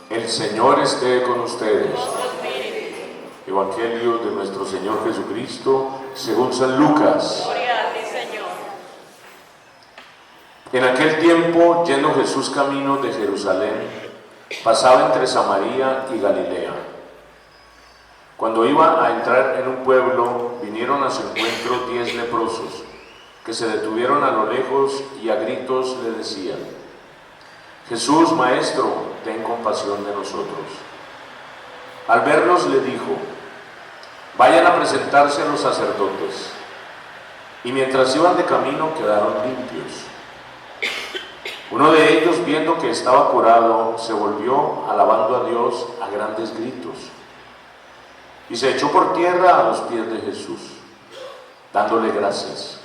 El Señor esté con ustedes. Evangelio de nuestro Señor Jesucristo según San Lucas. Gloria a ti, Señor. En aquel tiempo, yendo Jesús camino de Jerusalén, pasaba entre Samaria y Galilea. Cuando iba a entrar en un pueblo, vinieron a su encuentro 10 leprosos, que se detuvieron a lo lejos y a gritos le decían: Jesús, Maestro, ten compasión de nosotros. Al verlos le dijo: vayan a presentarse a los sacerdotes. Y mientras iban de camino quedaron limpios. Uno de ellos, viendo que estaba curado, se volvió alabando a Dios a grandes gritos y se echó por tierra a los pies de Jesús, dándole gracias.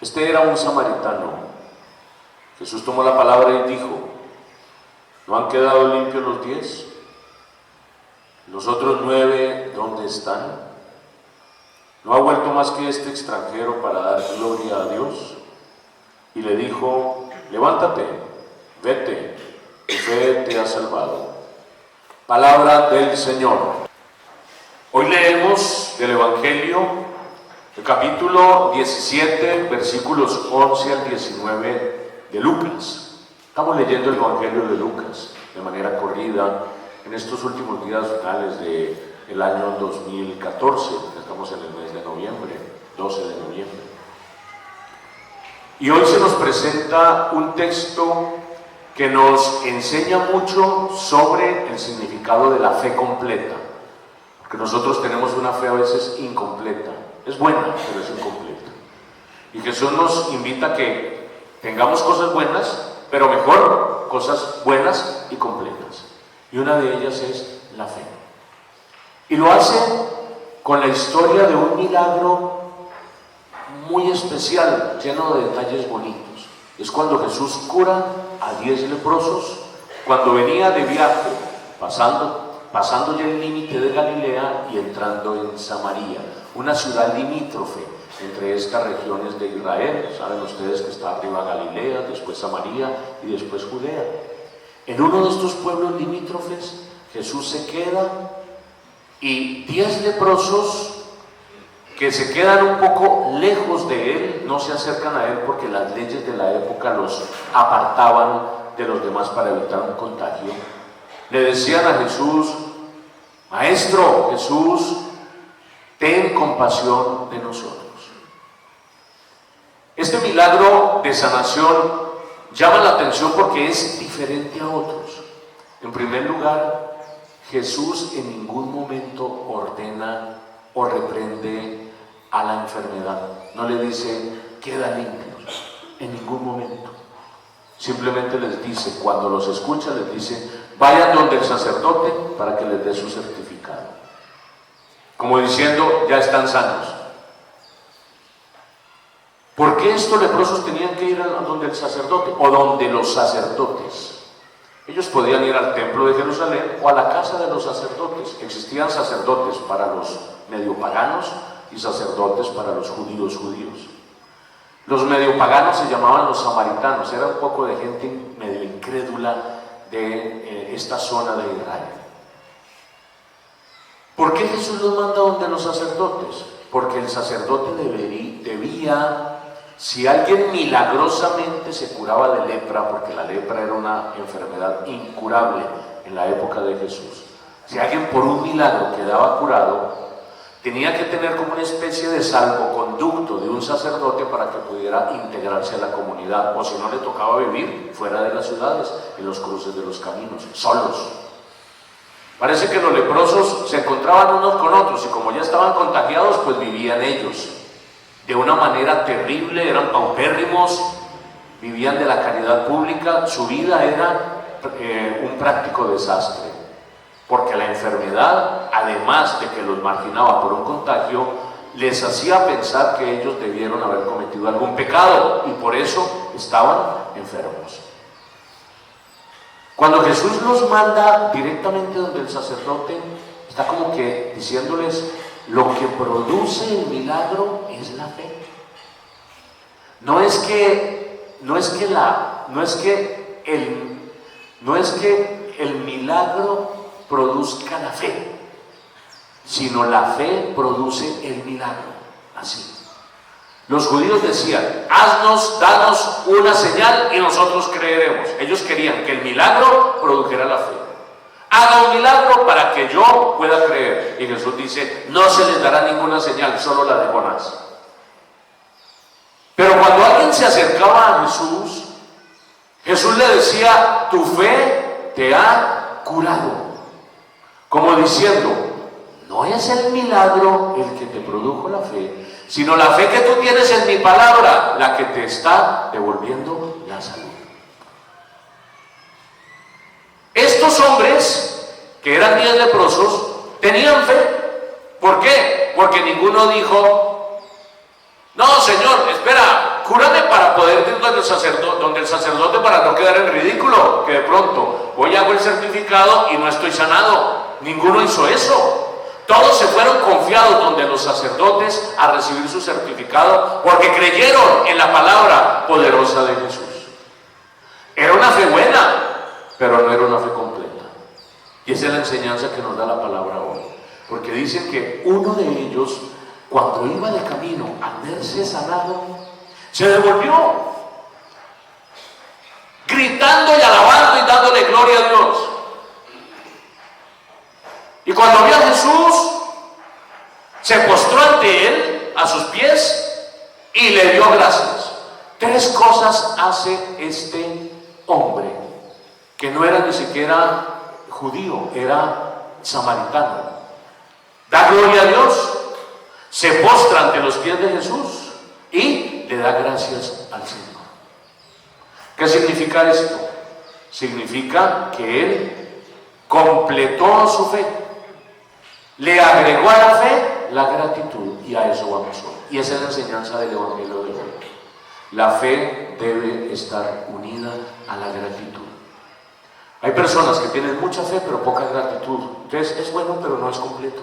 Este era un samaritano. Jesús tomó la palabra y dijo: ¿no han quedado limpios los 10? ¿Los otros 9 dónde están? ¿No ha vuelto más que este extranjero para dar gloria a Dios? Y le dijo: levántate, vete, tu fe te ha salvado. Palabra del Señor. Hoy leemos del Evangelio, el capítulo 17, versículos 11 al 19 de Lucas. Estamos leyendo el Evangelio de Lucas de manera corrida en estos últimos días finales del año 2014. Estamos en el mes de noviembre, 12 de noviembre. Y hoy se nos presenta un texto que nos enseña mucho sobre el significado de la fe completa. Porque nosotros tenemos una fe a veces incompleta. Es buena, pero es incompleta. Y Jesús nos invita a que tengamos cosas buenas, pero mejor cosas buenas y completas. Y una de ellas es la fe. Y lo hace con la historia de un milagro muy especial, lleno de detalles bonitos. Es cuando Jesús cura a 10 leprosos, cuando venía de viaje, pasando ya el límite de Galilea y entrando en Samaria, una ciudad limítrofe entre estas regiones de Israel. Saben ustedes que está arriba Galilea, después Samaria y después Judea. En uno de estos pueblos limítrofes, Jesús se queda y 10 leprosos que se quedan un poco lejos de él, no se acercan a él porque las leyes de la época los apartaban de los demás para evitar un contagio. Le decían a Jesús: Maestro, Jesús, ten compasión de nosotros. Este milagro de sanación llama la atención porque es diferente a otros. En primer lugar, Jesús en ningún momento ordena o reprende a la enfermedad. No le dice: queda limpios, en ningún momento. Simplemente les dice, cuando los escucha, les dice: vayan donde el sacerdote para que les dé su certificado. Como diciendo: ya están sanos. ¿Por qué estos leprosos tenían que ir a donde el sacerdote o donde los sacerdotes? Ellos podían ir al templo de Jerusalén o a la casa de los sacerdotes. Existían sacerdotes para los medio paganos y sacerdotes para los judíos. Los medio paganos se llamaban los samaritanos, era un poco de gente medio incrédula de esta zona de Israel. ¿Por qué Jesús los manda donde los sacerdotes? Porque el sacerdote debía, si alguien milagrosamente se curaba de lepra, porque la lepra era una enfermedad incurable en la época de Jesús, si alguien por un milagro quedaba curado, tenía que tener como una especie de salvoconducto de un sacerdote para que pudiera integrarse a la comunidad, o si no, le tocaba vivir fuera de las ciudades, en los cruces de los caminos, solos. Parece que los leprosos se encontraban unos con otros y como ya estaban contagiados, pues vivían ellos de una manera terrible, eran paupérrimos, vivían de la caridad pública, su vida era un práctico desastre, porque la enfermedad, además de que los marginaba por un contagio, les hacía pensar que ellos debieron haber cometido algún pecado y por eso estaban enfermos. Cuando Jesús los manda directamente donde el sacerdote, está como que diciéndoles: lo que produce el milagro es la fe. No es que no es que el milagro produzca la fe, sino la fe produce el milagro. Así. Los judíos decían: danos una señal y nosotros creeremos. Ellos querían que el milagro produjera la fe. Haga un milagro para que yo pueda creer. Y Jesús dice: no se les dará ninguna señal, solo la de Jonás. Pero cuando alguien se acercaba a Jesús, Jesús le decía: tu fe te ha curado. Como diciendo: no es el milagro el que te produjo la fe, sino la fe que tú tienes en mi palabra, la que te está devolviendo la salud. Estos hombres, que eran 10 leprosos, tenían fe. ¿Por qué? Porque ninguno dijo: no, Señor, espera, cúrame para poder ir donde el sacerdote para no quedar en ridículo, que de pronto voy a hago el certificado y no estoy sanado. Ninguno hizo eso. Todos se fueron confiados donde los sacerdotes a recibir su certificado, porque creyeron en la palabra poderosa de Jesús. Era una fe buena, pero no era una fe completa. Y esa es la enseñanza que nos da la palabra hoy. Porque dicen que uno de ellos, cuando iba de camino al verse sanado, se devolvió, gritando y alabando y dándole gloria a Dios. Y cuando vio a Jesús, se postró ante él, a sus pies, y le dio gracias. 3 cosas hace este hombre, que no era ni siquiera judío, era samaritano. Da gloria a Dios, se postra ante los pies de Jesús y le da gracias al Señor. ¿Qué significa esto? Significa que él completó su fe, le agregó a la fe la gratitud, y a eso vamos hoy. Y esa es la enseñanza del Evangelio de hoy. La fe debe estar unida a la gratitud. Hay personas que tienen mucha fe pero poca gratitud. Entonces es bueno pero no es completo.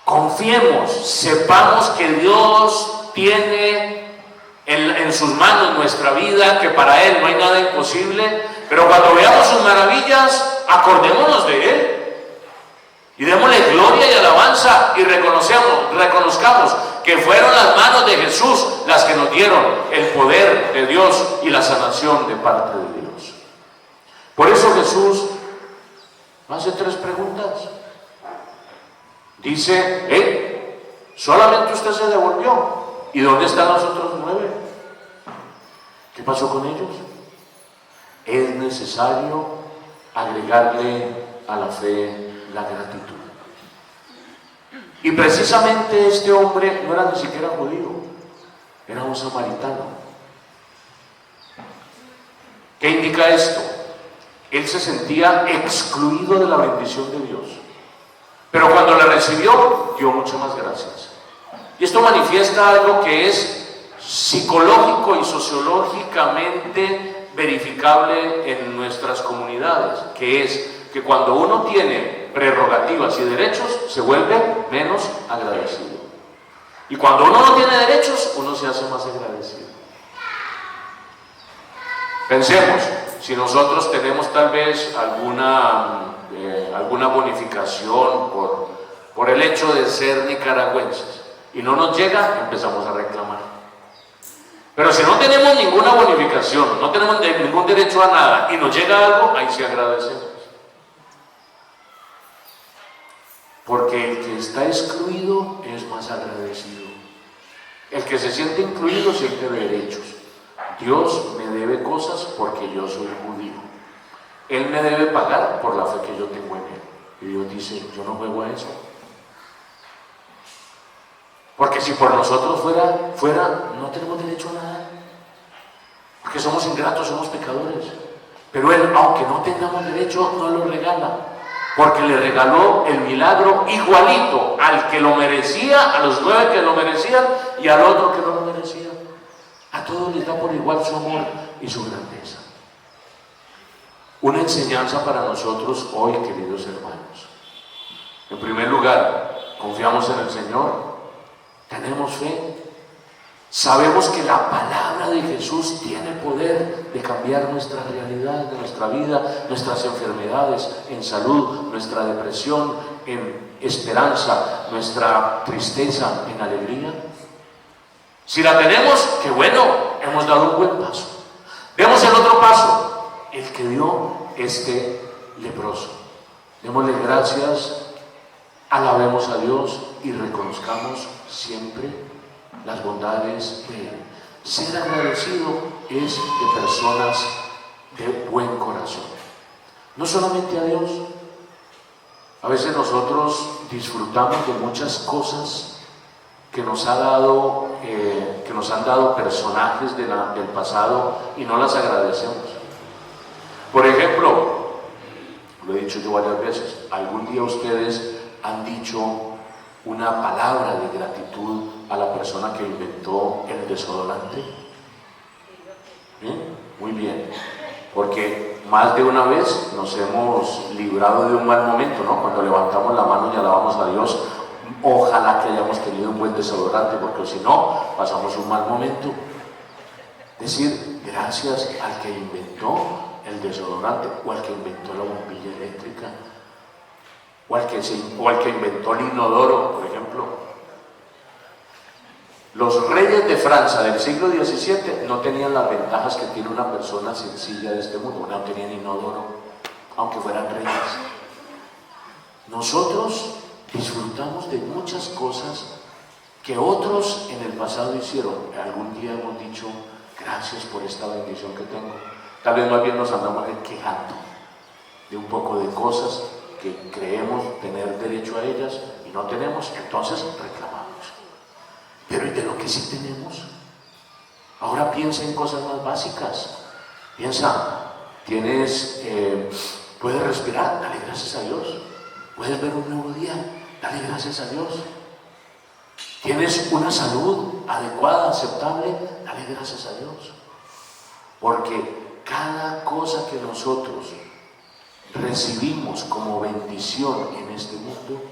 Confiemos, sepamos que Dios tiene en sus manos nuestra vida, que para Él no hay nada imposible, pero cuando veamos sus maravillas, acordémonos de Él y démosle gloria y alabanza y reconozcamos que fueron las manos de Jesús las que nos dieron el poder de Dios y la sanación de parte de Dios. Por eso Jesús hace 3 preguntas. Dice: solamente usted se devolvió. ¿Y dónde están los otros 9? ¿Qué pasó con ellos? Es necesario agregarle a la fe la gratitud. Y precisamente este hombre no era ni siquiera judío, era un samaritano. ¿Qué indica esto? Él se sentía excluido de la bendición de Dios, pero cuando la recibió, dio muchas más gracias. Y esto manifiesta algo que es psicológico y sociológicamente verificable en nuestras comunidades, que es que cuando uno tiene prerrogativas y derechos, se vuelve menos agradecido. Y cuando uno no tiene derechos, uno se hace más agradecido. Pensemos, si nosotros tenemos tal vez alguna bonificación por el hecho de ser nicaragüenses y no nos llega, empezamos a reclamar. Pero si no tenemos ninguna bonificación, no tenemos ningún derecho a nada y nos llega algo, ahí sí agradecemos. Porque el que está excluido es más agradecido. El que se siente incluido siente derechos. Dios me debe cosas porque yo soy judío. Él me debe pagar por la fe que yo tengo en Él. Y Dios dice: yo no juego a eso. Porque si por nosotros fuera, no tenemos derecho a nada. Porque somos ingratos, somos pecadores. Pero Él, aunque no tengamos derecho, no lo regala. Porque le regaló el milagro igualito al que lo merecía, a los 9 que lo merecían y al otro que no lo merecía. A todos les da por igual su amor y su grandeza. Una enseñanza para nosotros hoy, queridos hermanos. En primer lugar, confiamos en el Señor, tenemos fe, Sabemos que la palabra de Jesús tiene poder de cambiar nuestra realidad, de nuestra vida, nuestras enfermedades, en salud, nuestra depresión, en esperanza, nuestra tristeza, en alegría. Si la tenemos, qué bueno, hemos dado un buen paso. Demos el otro paso, el que dio este leproso. Démosle gracias, alabemos a Dios y reconozcamos siempre las bondades de Él. Ser agradecido es de personas de buen corazón. No solamente a Dios. A veces nosotros disfrutamos de muchas cosas que nos han dado personajes del pasado y no las agradecemos. Por ejemplo, lo he dicho yo varias veces, ¿algún día ustedes han dicho una palabra de gratitud a la persona que inventó el desodorante? ¿Bien? Muy bien, porque más de una vez nos hemos librado de un mal momento, ¿no? Cuando levantamos la mano y alabamos a Dios, ojalá que hayamos tenido un buen desodorante, porque si no, pasamos un mal momento. Decir gracias al que inventó el desodorante, o al que inventó la bombilla eléctrica, o al que inventó el inodoro, por ejemplo. Los reyes de Francia del siglo XVII no tenían las ventajas que tiene una persona sencilla de este mundo, no tenían inodoro, aunque fueran reyes. Nosotros disfrutamos de muchas cosas que otros en el pasado hicieron. Algún día hemos dicho, gracias por esta bendición que tengo. Tal vez más bien nos andamos quejando de un poco de cosas que creemos tener derecho a ellas y no tenemos, entonces reclamamos. Pero ¿y de lo que sí tenemos? Ahora piensa en cosas más básicas. Piensa, puedes respirar, dale gracias a Dios. Puedes ver un nuevo día, dale gracias a Dios. Tienes una salud adecuada, aceptable, dale gracias a Dios. Porque cada cosa que nosotros recibimos como bendición en este mundo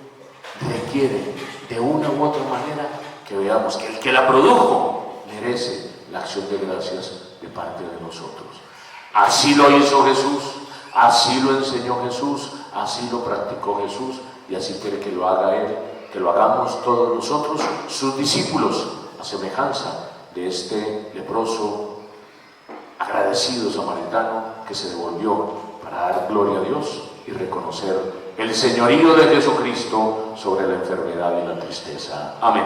requiere de una u otra manera que veamos que el que la produjo merece la acción de gracias de parte de nosotros. Así lo hizo Jesús, así lo enseñó Jesús, así lo practicó Jesús y así quiere que lo haga Él, que lo hagamos todos nosotros, sus discípulos, a semejanza de este leproso agradecido samaritano que se devolvió para dar gloria a Dios y reconocer el señorío de Jesucristo sobre la enfermedad y la tristeza. Amén.